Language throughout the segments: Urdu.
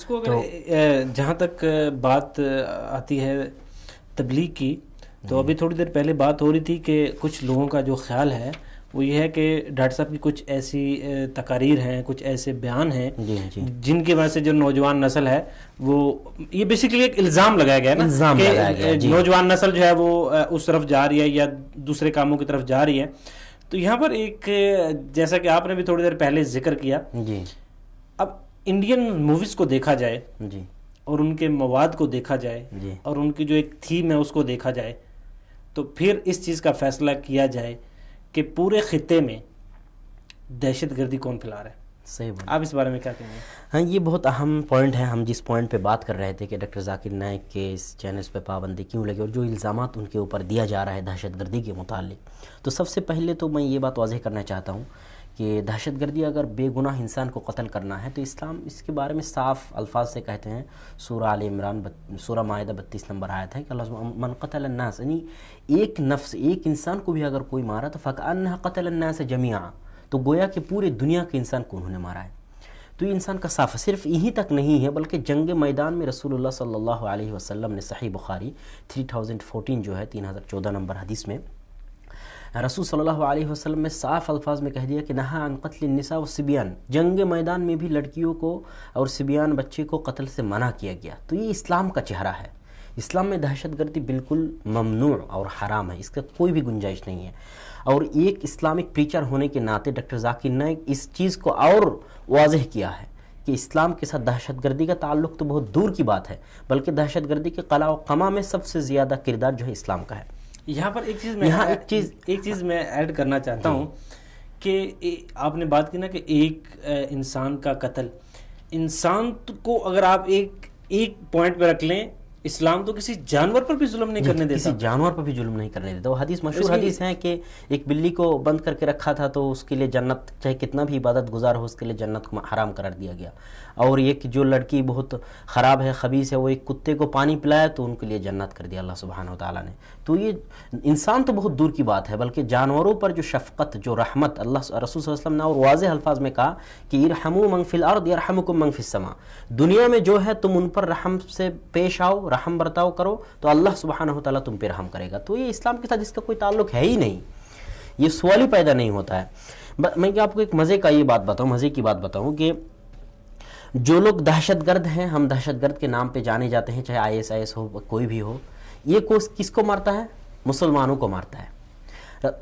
کو اگر جہاں تک بات آتی ہے تبلیغ کی، تو ابھی تھوڑی دیر پہلے بات ہو رہی تھی کہ کچھ لوگوں کا جو خیال ہے وہ یہ ہے کہ ڈاکٹر صاحب کی کچھ ایسی تقاریر ہیں، کچھ ایسے بیان ہیں جن کی وجہ سے جو نوجوان نسل ہے وہ، یہ بیسیکلی ایک الزام لگایا گیا نا کہ نوجوان نسل جو ہے وہ اس طرف جا رہی ہے یا دوسرے کاموں کی طرف جا رہی ہے. تو یہاں پر ایک، جیسا کہ آپ نے بھی تھوڑی دیر پہلے ذکر کیا، اب انڈین موویز کو دیکھا جائے اور ان کے مواد کو دیکھا جائے اور ان کی جو ایک تھیم ہے اس کو دیکھا جائے، تو پھر اس چیز کا فیصلہ کیا جائے کہ پورے خطے میں دہشت گردی کون پھیلا رہا ہے. صحیح بات. آپ اس بارے میں کیا کہیں گے؟ ہاں، یہ بہت اہم پوائنٹ ہے. ہم جس پوائنٹ پہ بات کر رہے تھے کہ ڈاکٹر ذاکر نائک کے اس چینلز پہ پابندی کیوں لگی اور جو الزامات ان کے اوپر دیا جا رہا ہے دہشت گردی کے متعلق، تو سب سے پہلے تو میں یہ بات واضح کرنا چاہتا ہوں کہ دہشت گردی اگر بے گناہ انسان کو قتل کرنا ہے تو اسلام اس کے بارے میں صاف الفاظ سے کہتے ہیں. سورہ آل عمران سورہ مائدہ 32 نمبر آیت ہے کہ اللہ من قتل الناس، یعنی ایک نفس، ایک انسان کو بھی اگر کوئی مارا تو فکأنہ قتل الناس جمیعا، تو گویا کہ پورے دنیا کے انسان کو انہوں نے مارا ہے. تو یہ انسان کا صاف صرف یہی تک نہیں ہے بلکہ جنگ میدان میں رسول اللہ صلی اللہ علیہ وسلم نے صحیح بخاری 3014 جو ہے 3014 نمبر حدیث میں رسول صلی اللہ علیہ وسلم نے صاف الفاظ میں کہہ دیا کہ نہا عن قتل النساء والصبیان، جنگ میدان میں بھی لڑکیوں کو اور صبیان بچے کو قتل سے منع کیا گیا. تو یہ اسلام کا چہرہ ہے. اسلام میں دہشت گردی بالکل ممنوع اور حرام ہے، اس کا کوئی بھی گنجائش نہیں ہے. اور ایک اسلامک پریچر ہونے کے ناطے ڈاکٹر ذاکر نائک اس چیز کو اور واضح کیا ہے کہ اسلام کے ساتھ دہشت گردی کا تعلق تو بہت دور کی بات ہے، بلکہ دہشت گردی کے قلع و قمع میں سب سے زیادہ کردار جو ہے اسلام کا ہے. یہاں پر ایک چیز میں ایڈ کرنا چاہتا ہوں کہ آپ نے بات کی نا کہ ایک انسان کا قتل، انسان کو اگر آپ ایک پوائنٹ پہ رکھ لیں، اسلام تو کسی جانور پر بھی ظلم نہیں کرنے دیتا، کسی جانور پر بھی ظلم نہیں کرنے دیتا. وہ حدیث مشہور حدیث ہے کہ ایک بلی کو بند کر کے رکھا تھا تو اس کے لیے جنت، چاہے کتنا بھی عبادت گزار ہو، اس کے لیے جنت کو حرام قرار دیا گیا. اور ایک جو لڑکی بہت خراب ہے، خبیث ہے، وہ ایک کتے کو پانی پلایا تو ان کے لیے جنت کر دیا اللہ سبحانہ و تعالیٰ نے. تو یہ انسان تو بہت دور کی بات ہے، بلکہ جانوروں پر جو شفقت، جو رحمت، اللہ رسول صلی اللہ علیہ وسلم نے اور واضح الفاظ میں کہا کہ ارحموا من فی الارض یرحمکم من فی السماء، دنیا میں جو ہے تم ان پر رحم سے پیش آؤ، رحم برتاؤ کرو تو اللہ سبحانہ و تعالیٰ تم پہ رحم کرے گا. تو یہ اسلام کے ساتھ اس کا کوئی تعلق ہے ہی نہیں، یہ سوال ہی پیدا نہیں ہوتا ہے. میں آپ کو ایک مزے کی بات بتاؤں کہ جو لوگ دہشت گرد ہیں، ہم دہشت گرد کے نام پہ جانے جاتے ہیں، چاہے ISIS ہو، کوئی بھی ہو، یہ کس کو مارتا ہے؟ مسلمانوں کو مارتا ہے.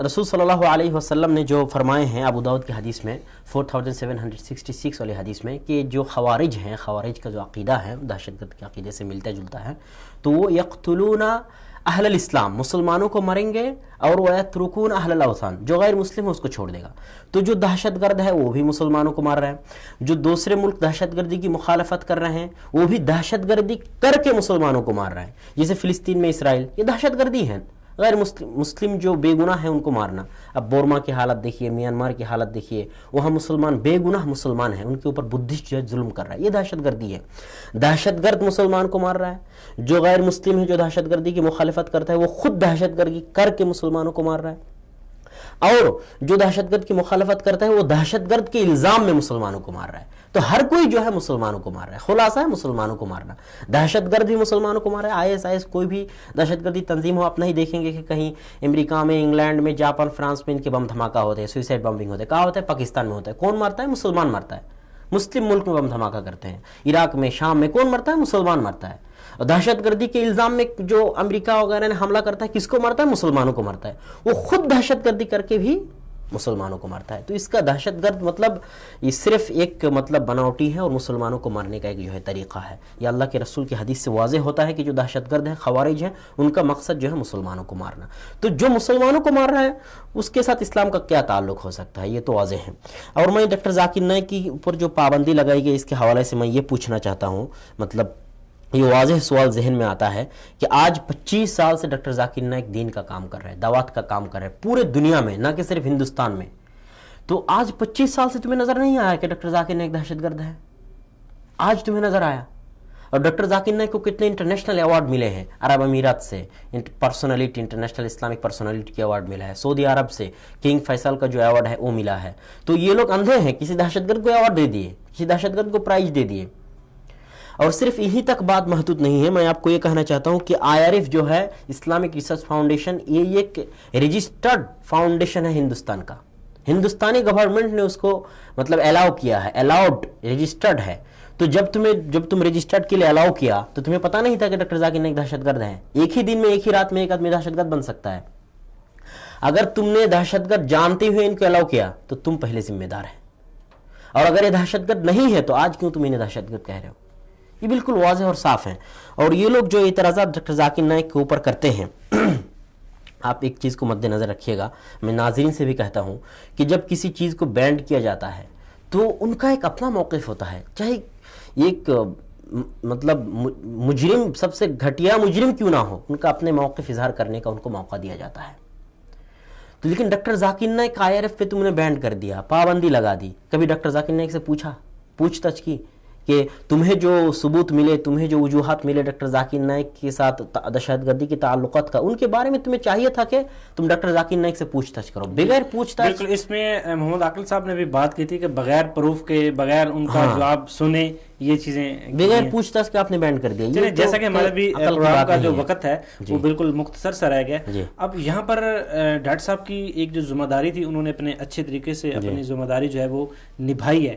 رسول صلی اللہ علیہ وسلم نے جو فرمائے ہیں ابو داؤد کی حدیث میں 4766 والی حدیث میں کہ جو خوارج ہیں، خوارج کا جو عقیدہ ہے دہشت گرد کے عقیدے سے ملتا جلتا ہے، تو وہ یقتلون اہل الاسلام، مسلمانوں کو مریں گے، اور ویترکون اہل الاوثان، جو غیر مسلم ہے اس کو چھوڑ دے گا. تو جو دہشت گرد ہے وہ بھی مسلمانوں کو مار رہے ہیں، جو دوسرے ملک دہشت گردی کی مخالفت کر رہے ہیں وہ بھی دہشت گردی کر کے مسلمانوں کو مار رہے ہیں. جیسے فلسطین میں اسرائیل، یہ دہشت گردی ہے. غیر مسلم جو بے گناہ ہیں ان کو مارنا. اب بورما کی حالت دیکھیے، میانمار کی حالت دیکھیے، وہاں مسلمان بے گناہ مسلمان ہیں، ان کے اوپر بدھسٹ جو ظلم کر رہا ہے، یہ دہشت گردی ہے. دہشت گرد مسلمان کو مار رہا ہے، جو غیر مسلم ہے، جو دہشت گردی کی مخالفت کرتا ہے، وہ خود دہشت گردی کر کے مسلمانوں کو مار رہا ہے. اور جو دہشت گرد کی مخالفت کرتا ہے وہ دہشت گرد کے الزام میں مسلمانوں کو مار رہا ہے. تو ہر کوئی جو ہے مسلمانوں کو مار رہا ہے. خلاصہ ہے مسلمانوں کو مارنا. دہشت گرد بھی مسلمانوں کو مار رہا ہے. ISIS کوئی بھی دہشت گردی تنظیم ہو، آپ نہیں دیکھیں گے کہ کہیں امریکہ میں، انگلینڈ میں، جاپان، فرانس میں ان کے بم دھماکہ ہوتے ہیں، سوئسائڈ بمبنگ ہوتے ہیں. کہاں ہوتا ہے؟ پاکستان میں ہوتا ہے. کون مارتا ہے؟ مسلمان مارتا ہے. مسلم ملک میں بم دھماکہ کرتے ہیں. عراق میں، شام میں کون مرتا ہے؟ مسلمان مرتا ہے. دہشت گردی کے الزام میں جو امریکہ وغیرہ نے حملہ کرتا ہے، کس کو مارتا ہے؟ مسلمانوں کو مارتا ہے. وہ خود دہشت گردی کر کے بھی مسلمانوں کو مارتا ہے. تو اس کا دہشت گرد مطلب یہ صرف ایک بناوٹی ہے اور مسلمانوں کو مارنے کا ایک جو ہے طریقہ ہے. یہ اللہ کے رسول کی حدیث سے واضح ہوتا ہے کہ جو دہشت گرد ہیں، خوارج ہیں، ان کا مقصد جو ہے مسلمانوں کو مارنا. تو جو مسلمانوں کو مار رہا ہے اس کے ساتھ اسلام کا کیا تعلق ہو سکتا ہے؟ یہ تو واضح ہے. اور میں ڈاکٹر ذاکر نائک کی اوپر جو پابندی لگائی گئی اس کے حوالے سے میں یہ پوچھنا چاہتا ہوں، مطلب یہ واضح سوال ذہن میں آتا ہے کہ آج 25 سال سے ڈاکٹر ذاکر نائک دین کا کام کر رہے ہیں، دعوت کا کام کر رہے ہیں پورے دنیا میں، نہ کہ صرف ہندوستان میں. تو آج 25 سال سے تمہیں نظر نہیں آیا کہ ڈاکٹر ذاکر نائک دہشت گرد ہے؟ آج تمہیں نظر آیا؟ اور ڈاکٹر ذاکر نائک کو کتنے انٹرنیشنل ایوارڈ ملے ہیں؟ عرب امارات سے پرسنالٹی، انٹرنیشنل اسلامک پرسنالٹی کی ایوارڈ ملا ہے. سعودی عرب سے کنگ فیصل کا جو ایوارڈ ہے وہ ملا ہے. تو یہ لوگ اندھے ہیں؟ کسی دہشت گرد کو ایوارڈ دے دیے، کسی دہشت گرد کو پرائز دے دیے. اور صرف یہی تک بات محدود نہیں ہے، میں آپ کو یہ کہنا چاہتا ہوں کہ IRF جو ہے اسلامک ریسرچ فاؤنڈیشن، یہ ایک رجسٹرڈ فاؤنڈیشن ہے ہندوستان کا، ہندوستانی گورنمنٹ نے اس کو مطلب الاؤ کیا ہے، الاؤڈ رجسٹرڈ ہے۔ تو جب تم رجسٹرڈ کے لیے الاؤ کیا تو تمہیں پتہ نہیں تھا کہ ڈاکٹر ذاکر نائک دہشت گرد ہیں؟ ایک ہی دن میں ایک ہی رات میں ایک آدمی دہشت گرد بن سکتا ہے۔ اگر تم نے دہشت گرد جانتے ہوئے ان کو الاؤ کیا تو تم پہلے ذمہ دار ہیں، اور اگر یہ دہشت گرد نہیں ہے تو آج کیوں تم انہیں دہشت گرد کہہ رہے ہو؟ یہ بالکل واضح اور صاف ہیں۔ اور یہ لوگ جو اعتراضات ڈاکٹر ذاکر نائک کے اوپر کرتے ہیں، آپ ایک چیز کو مد نظر رکھیے گا، میں ناظرین سے بھی کہتا ہوں کہ جب کسی چیز کو بینڈ کیا جاتا ہے تو ان کا ایک اپنا موقف ہوتا ہے، چاہے ایک مطلب مجرم، سب سے گھٹیا مجرم کیوں نہ ہو، ان کا اپنے موقف اظہار کرنے کا ان کو موقع دیا جاتا ہے۔ تو لیکن ڈاکٹر ذاکر نائک IRF پہ تم نے بینڈ کر دیا، پابندی لگا دی، کبھی ڈاکٹر ذاکر نائک سے پوچھ تچھ کی کہ تمہیں جو ثبوت ملے، تمہیں جو وجوہات ملے ڈاکٹر ذاکر نائک کے ساتھ دہشت گردی کے تعلقات کا، ان کے بارے میں تمہیں چاہیے تھا کہ تم ڈاکٹر ذاکر نائک سے پوچھ تچھ کرو، بغیر پوچھ تچھ۔ بالکل، اس میں محمد عاقل صاحب نے بھی بات کی تھی کہ بغیر پروف کے، بغیر ان کا جواب سنے، یہ چیزیں بغیر پوچھ تچھ کے آپ نے بینڈ کر دیا۔ جیسا کہ ہمارا بھی پروگرام کا جو وقت ہے وہ بالکل مختصر سا رہ گیا۔ اب یہاں پر ڈاکٹر صاحب کی ایک جو ذمہ داری تھی، انہوں نے اپنے اچھے طریقے سے اپنی ذمہ داری جو ہے وہ نبھائی ہے۔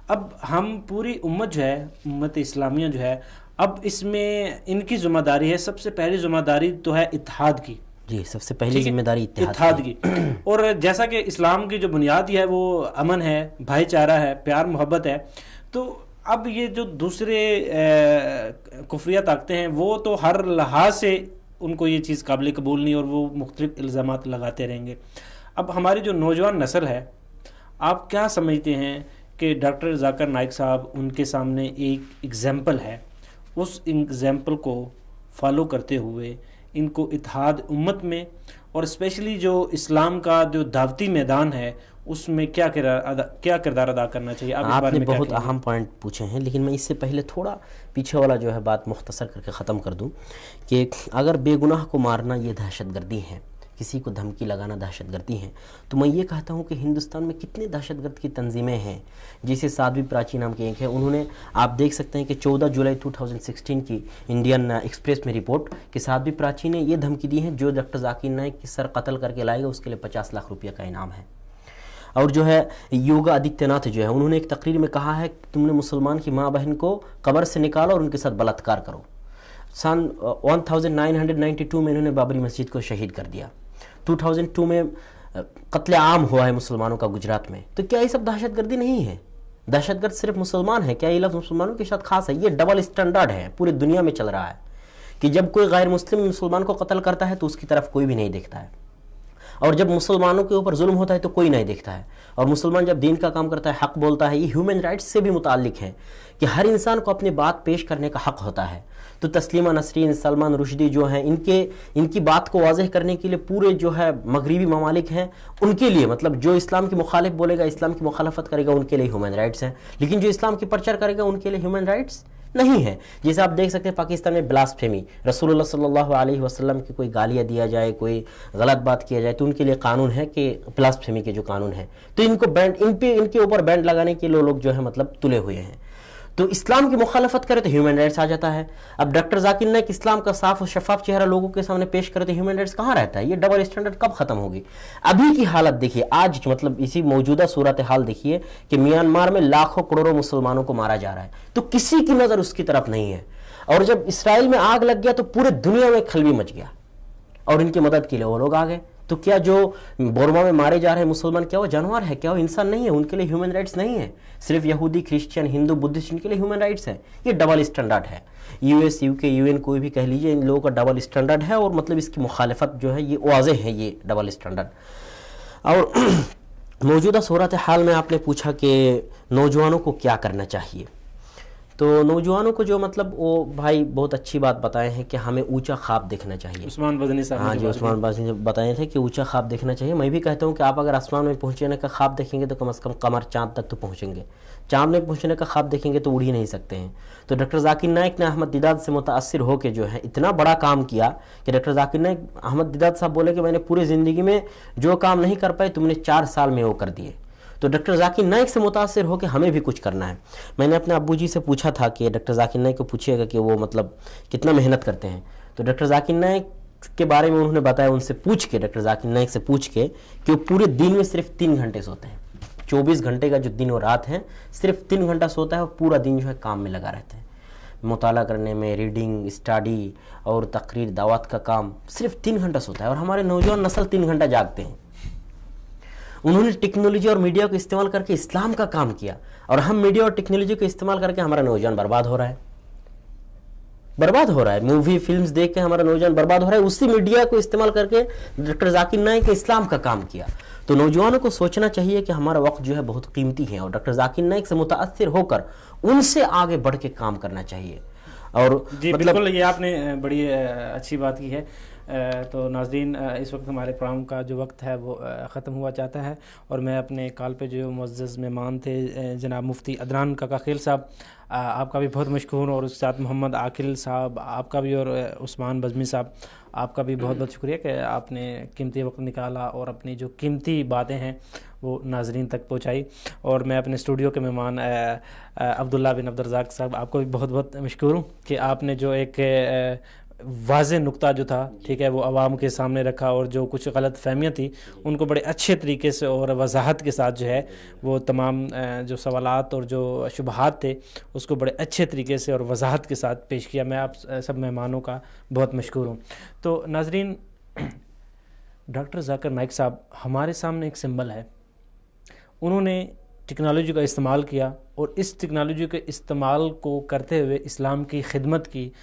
اب ہم پوری امت جو ہے، امت اسلامیہ جو ہے، اب اس میں ان کی ذمہ داری ہے، سب سے پہلی ذمہ داری تو ہے اتحاد کی۔ جی، سب سے پہلی ذمہ داری اتحاد کی۔ اور جیسا کہ اسلام کی جو بنیاد ہے وہ امن ہے، بھائی چارہ ہے، پیار محبت ہے، تو اب یہ جو دوسرے کفریہ طاقتیں ہیں وہ تو ہر لحاظ سے ان کو یہ چیز قابل قبول نہیں، اور وہ مختلف الزامات لگاتے رہیں گے۔ اب ہماری جو نوجوان نسل ہے، آپ کیا سمجھتے ہیں کہ ڈاکٹر ذاکر نائک صاحب ان کے سامنے ایک ایگزامپل ہے، اس ایگزامپل کو فالو کرتے ہوئے ان کو اتحاد امت میں، اور اسپیشلی جو اسلام کا جو دعوتی میدان ہے، اس میں کیا کردار ادا کرنا چاہیے؟ آپ نے بہت اہم پوائنٹ پوچھے ہیں، لیکن میں اس سے پہلے تھوڑا پیچھے والا جو ہے بات مختصر کر کے ختم کر دوں کہ اگر بے گناہ کو مارنا یہ دہشت گردی ہے، کسی کو دھمکی لگانا دہشت گردی ہے، تو میں یہ کہتا ہوں کہ ہندوستان میں کتنے دہشت گرد کی تنظیمیں ہیں، جیسے سادھوی پراچی نام کی ایک ہے، انہوں نے، آپ دیکھ سکتے ہیں کہ 14 جولائی 2016 کی انڈین ایکسپریس میں رپورٹ کہ سادھوی پراچی نے یہ دھمکی دی ہے جو ڈاکٹر ذاکر نائک کی سر قتل کر کے لائے گا اس کے لیے 50 لاکھ روپیہ کا انعام ہے۔ اور جو ہے یوگا آدتیہ ناتھ جو ہے، انہوں نے ایک تقریر میں کہا ہے کہ تم نے مسلمان کی ماں بہن کو قبر سے نکالو اور ان کے ساتھ بلاత్కాر کرو۔ سن 1992 میں انہوں نے بابری مسجد کو شہید کر دیا۔ 2002 میں قتل عام ہوا ہے مسلمانوں کا گجرات میں۔ تو کیا یہ سب دہشت گردی نہیں ہے؟ دہشت گرد صرف مسلمان ہے؟ کیا یہ لفظ مسلمانوں کے ساتھ خاص ہے؟ یہ ڈبل اسٹینڈرڈ ہے، پورے دنیا میں چل رہا ہے کہ جب کوئی غیر مسلم مسلمان کو قتل کرتا ہے تو اس کی طرف کوئی بھی نہیں دیکھتا ہے، اور جب مسلمانوں کے اوپر ظلم ہوتا ہے تو کوئی نہیں دیکھتا ہے، اور مسلمان جب دین کا کام کرتا ہے، حق بولتا ہے۔ یہ ہیومن رائٹس سے بھی متعلق ہے کہ ہر انسان کو اپنی بات پیش کرنے کا حق ہوتا ہے۔ تو تسلیمہ نسرین، سلمان رشدی جو ہیں، ان کی بات کو واضح کرنے کے لیے پورے جو ہے مغربی ممالک ہیں، ان کے لیے مطلب جو اسلام کی مخالف بولے گا، اسلام کی مخالفت کرے گا، ان کے لیے ہیومن رائٹس ہیں، لیکن جو اسلام کی پرچر کرے گا ان کے لیے ہیومن رائٹس نہیں ہے۔ جیسے آپ دیکھ سکتے ہیں پاکستان میں بلاسفیمی، رسول اللہ صلی اللہ علیہ وسلم کی کوئی گالیاں دیا جائے، کوئی غلط بات کیا جائے تو ان کے لیے قانون ہے کہ بلاسفیمی کے جو قانون ہے، تو ان کو بینڈ، ان کے اوپر بینڈ لگانے کے لوگ جو ہے مطلب تلے ہوئے ہیں۔ تو اسلام کی مخالفت کرے تو ہیومن رائٹس آ جاتا ہے۔ اب ڈاکٹر ذاکر نائک اسلام کا صاف و شفاف چہرہ لوگوں کے سامنے پیش کرے تو ہیومن رائٹس کہاں رہتا ہے؟ یہ ڈبل اسٹینڈرڈ کب ختم ہوگی؟ ابھی کی حالت دیکھیے، آج مطلب اسی موجودہ صورتحال دیکھیے کہ میانمار میں لاکھوں کروڑوں مسلمانوں کو مارا جا رہا ہے، تو کسی کی نظر اس کی طرف نہیں ہے۔ اور جب اسرائیل میں آگ لگ گیا تو پورے دنیا میں کھلبی مچ گیا، اور ان کی مدد کے لیے وہ لوگ آ گئے۔ تو کیا جو بورما میں مارے جا رہے ہیں مسلمان، کیا وہ جانور ہے؟ کیا وہ انسان نہیں ہے؟ ان کے لیے ہیومن رائٹس نہیں ہے؟ صرف یہودی، کرسچین، ہندو، بدھسٹ، ان کے لیے ہیومن رائٹس ہے؟ یہ ڈبل اسٹینڈرڈ ہے۔ US، UK، UN کوئی بھی کہہ لیجئے، ان لوگوں کا ڈبل اسٹینڈرڈ ہے، اور مطلب اس کی مخالفت جو ہے یہ واضح ہے، یہ ڈبل اسٹینڈرڈ۔ اور موجودہ صورتحال میں آپ نے پوچھا کہ نوجوانوں کو کیا کرنا چاہیے، تو نوجوانوں کو جو مطلب وہ بھائی بہت اچھی بات بتائے ہیں کہ ہمیں اونچا خواب دیکھنا چاہیے۔ عثمان بزنی صاحب، ہاں جی، عثمان بزنی نے بتائے تھے کہ اونچا خواب دیکھنا چاہیے۔ میں بھی کہتا ہوں کہ آپ اگر آسمان میں پہنچنے کا خواب دیکھیں گے تو کم از کم قمر چاند تک تو پہنچیں گے، چاند میں پہنچنے کا خواب دیکھیں گے تو اڑ ہی نہیں سکتے ہیں۔ تو ڈاکٹر ذاکر نائک نے احمد دیداد سے متاثر ہو کے جو ہے اتنا بڑا کام کیا کہ ڈاکٹر ذاکر نائک، احمد دیداد صاحب بولے کہ میں نے پوری زندگی میں جو کام نہیں کر پائے تم نے 4 سال میں وہ کر دیے۔ تو ڈاکٹر ذاکر نائک سے متاثر ہو کے ہمیں بھی کچھ کرنا ہے. میں نے اپنے ابو جی سے پوچھا تھا کہ ڈاکٹر ذاکر نائک کو پوچھیے گا کہ وہ مطلب کتنا محنت کرتے ہیں. تو ڈاکٹر ذاکر نائک کے بارے میں انہوں نے بتایا، ان سے پوچھ کے، ڈاکٹر ذاکر نائک سے پوچھ کے، کہ وہ پورے دن میں صرف 3 گھنٹے سوتے ہیں. 24 گھنٹے کا جو دن اور رات ہے صرف 3 گھنٹہ سوتا ہے، اور پورا دن جو ہے کام میں لگا رہتا ہے، مطالعہ کرنے میں، ریڈنگ، اسٹڈی اور تقریر دعوت کا کام. صرف 3 گھنٹہ سوتا ہے. اور ہمارے نوجوان نسل 3 گھنٹہ جاگتے ہیں. انہوں نے ٹیکنالوجی اور میڈیا کو استعمال کر کے اسلام کا کام کیا، اور ہم میڈیا اور ٹیکنالوجی کو استعمال کر کے ہمارا نوجوان برباد ہو رہا ہے. مووی فلمز دیکھ کے ہمارا نوجوان برباد ہو رہا ہے. اسی میڈیا کو استعمال کر کے ڈاکٹر ذاکر نائک نے اسلام کا کام کیا. تو نوجوانوں کو سوچنا چاہیے کہ ہمارا وقت جو ہے بہت قیمتی ہے، اور ڈاکٹر ذاکر نائک سے متاثر ہو کر ان سے آگے بڑھ کے کام کرنا چاہیے. اور جی بالکل، یہ آپ نے بڑی اچھی بات کی ہے. تو ناظرین، اس وقت ہمارے پروگرام کا جو وقت ہے وہ ختم ہوا چاہتا ہے، اور میں اپنے کال پہ جو معزز مہمان تھے جناب مفتی عدنان کاکا خیل صاحب، آپ کا بھی بہت مشکور ہوں، اور اس کے ساتھ محمد عاقل صاحب آپ کا بھی، اور عثمان بزمی صاحب آپ کا بھی بہت بہت شکریہ کہ آپ نے قیمتی وقت نکالا اور اپنی جو قیمتی باتیں ہیں وہ ناظرین تک پہنچائی. اور میں اپنے اسٹوڈیو کے مہمان عبداللہ بن عبدالرزاق صاحب آپ کو بھی بہت بہت مشکور ہوں کہ آپ نے جو ایک واضح نقطہ جو تھا، ٹھیک ہے، وہ عوام کے سامنے رکھا، اور جو کچھ غلط فہمیاں تھیں ان کو بڑے اچھے طریقے سے اور وضاحت کے ساتھ جو ہے وہ تمام جو سوالات اور جو شبہات تھے اس کو بڑے اچھے طریقے سے اور وضاحت کے ساتھ پیش کیا. میں آپ سب مہمانوں کا بہت مشکور ہوں. تو ناظرین، ڈاکٹر ذاکر نائک صاحب ہمارے سامنے ایک سمبل ہے. انہوں نے ٹیکنالوجی کا استعمال کیا، اور اس ٹیکنالوجی کے استعمال کو کرتے ہوئے اسلام کی خدمت کی.